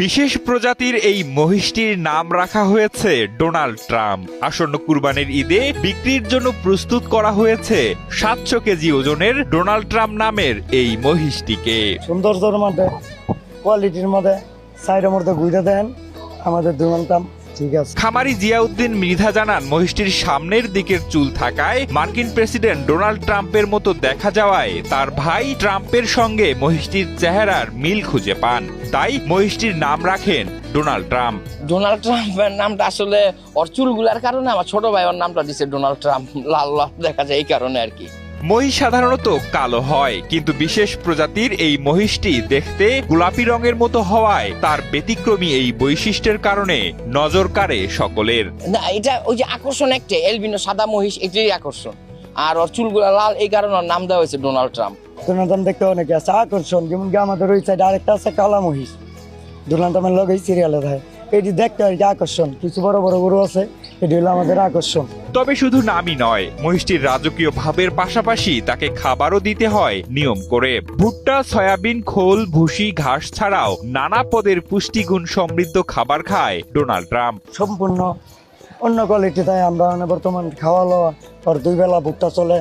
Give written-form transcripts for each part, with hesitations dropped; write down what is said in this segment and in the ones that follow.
বিশেষ প্রজাতির এই মহিষটির নাম রাখা হয়েছে ডোনাল্ড ট্রাম্প। আসন্ন কুরবানির ঈদে বিক্রির জন্য প্রস্তুত করা হয়েছে 700 কেজি ওজনের ডোনাল্ড ট্রাম্প নামের এই মহিষটিকে। সৌন্দর্যের মধ্যে, কোয়ালিটির মধ্যে, সাইডের মধ্যে ঘুরে দেন আমাদের ডোনাল্ড ট্রাম্প। ঠিক আছে। খামারি জিয়াউদ্দিন মৃধা জানান, মহিষটির সামনের দিকের চুল থাকায় মার্কিন প্রেসিডেন্ট ডোনাল্ড ট্রাম্পের মতো দেখা যাওয়ায় তার ভাই ট্রাম্পের সঙ্গে মহিষটির চেহারার মিল খুঁজে পান, তাই মহিষটির নাম রাখেন ডোনাল্ড ট্রাম্প। ডোনাল্ড ট্রাম্পের নামটা আসলে ওর চুলগুলার কারণে আমার ছোট ভাই ওর নামটা দিছে ডোনাল্ড ট্রাম্প, লাল লাল দেখা যায় এই কারণে আর কি। মহিষ সাধারণত কালো হয়, কিন্তু বিশেষ প্রজাতির এই মহিষটি দেখতে গোলাপি রঙের মতো হওয়ায় তার ব্যতিক্রমী এই বৈশিষ্ট্যের কারণে নজর কাড়ে সকলের। না, এটা ওই যে আকর্ষণ একটা এলবিনো সাদা মহিষ, এটাই আকর্ষণ। আর ওর চুলগুলা লাল, এই কারণে ওর নাম দেওয়া হয়েছে ডোনাল্ড ট্রাম্প। ডোনাল্ড ট্রাম্প দেখতে অনেকে আছে আকর্ষণ, যেমন কি আমাদের ওই সাইডে আরেকটা আছে কালা মহিষ, ডোনাল্ড ট্রাম্পের লগে সিরিয়ালে থাকে, এটি দেখতে আর কি আকর্ষণ। কিছু বড় বড় গরু আছে, এটি হলো আমাদের আকর্ষণ। তবে শুধু নামই নয়, মহিষটির রাজকীয় ভাবের পাশাপাশি তাকে খাবারও দিতে হয় নিয়ম করে। ভুট্টা, সয়াবিন, খোল, ভুসি, ঘাস ছাড়াও নানা পদের পুষ্টিগুণ সমৃদ্ধ খাবার খায় ডোনাল্ড ট্রাম্প। সম্পূর্ণ অন্য কোয়ালিটি, তাই আমরা বর্তমান খাওয়া দাওয়া আর 2 বেলা ভুট্টা চলে,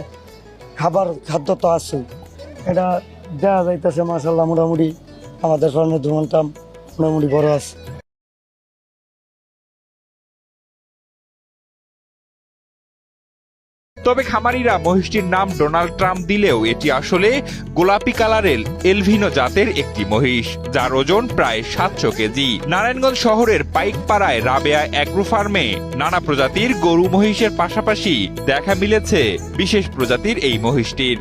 খাদ্য তো আছে, এটা দেওয়া যাইতেছে। মাশাআল্লাহ, মোটামুটি আমাদের ফার্মে ডোনাল্ড ট্রাম্প মোটামুটি বড় আছে। তবে খামারিরা মহিষটির নাম ডোনাল্ড ট্রাম্প দিলেও এটি আসলে গোলাপি কালারের এলভিনো জাতের একটি মহিষ, যার ওজন প্রায় 700 কেজি। নারায়ণগঞ্জ শহরের পাইকপাড়ায় রাবেয়া অ্যাগ্রো ফার্মে নানা প্রজাতির গরু মহিষের পাশাপাশি দেখা মিলেছে বিশেষ প্রজাতির এই মহিষটির।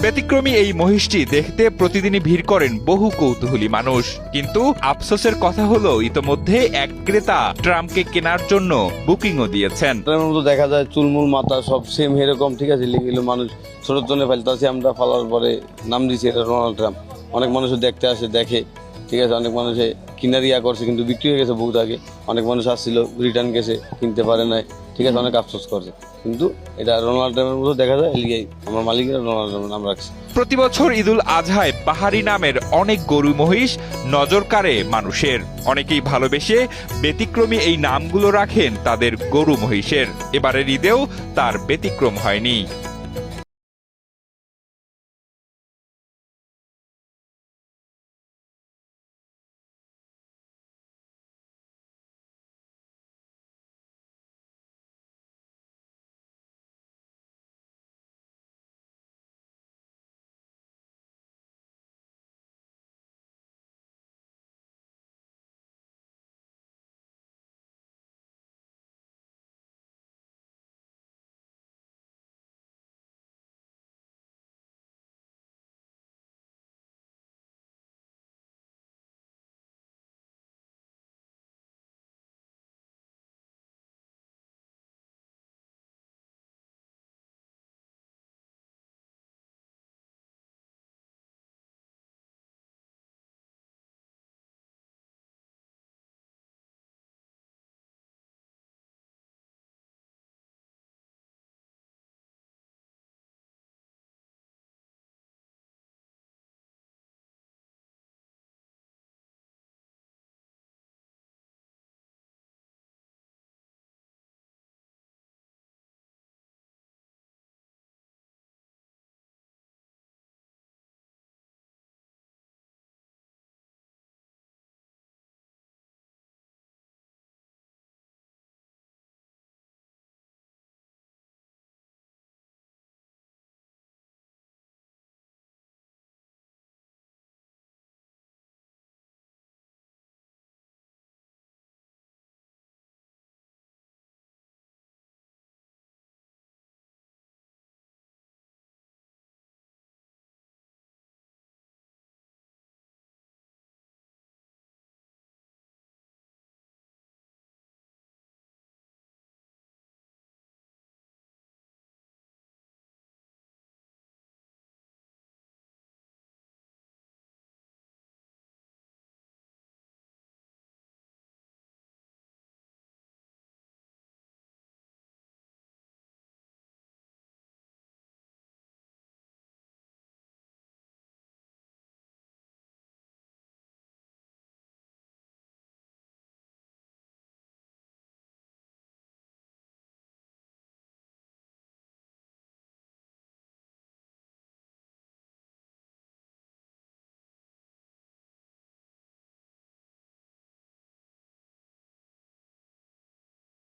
ব্যতিক্রমী এই মহিষটি দেখতে প্রতিদিনই ভিড় করেন বহু কৌতূহলী মানুষ, কিন্তু আফসোসের কথা হলো ইতোমধ্যে এক ক্রেতা ট্রাম্পকে কেনার জন্য বুকিংও দিয়েছেন। দেখা যায় চুলমুল মাথা সব সেম এরকম, ঠিক আছে, লিখে মানুষ ছোট জন্য ফেলতেছি, আমরা ফালার পরে নাম দিয়েছি এটা ডোনাল্ড ট্রাম্প। অনেক মানুষ দেখতে আসে, দেখে, ঠিক আছে, অনেক মানুষে কিনার ইয়া করছে, কিন্তু বিক্রি হয়ে গেছে বহুত আগে। অনেক মানুষ আসছিল, রিটার্ন গেছে, কিনতে পারে নাই, ঠিক আছে, অনেক আফসোস করছে, কিন্তু এটা ডোনাল্ড ট্রাম্পের মতো দেখা যায়, এলিয়াই আমার মালিকেরা ডোনাল্ড ট্রাম্পের নাম রাখছে। প্রতি বছর ঈদুল আজহায় বাহারি নামের অনেক গরু মহিষ নজর কাড়ে মানুষের। অনেকেই ভালোবেসে ব্যতিক্রমী এই নামগুলো রাখেন তাদের গরু মহিষের। এবারের ঈদেও তার ব্যতিক্রম হয়নি।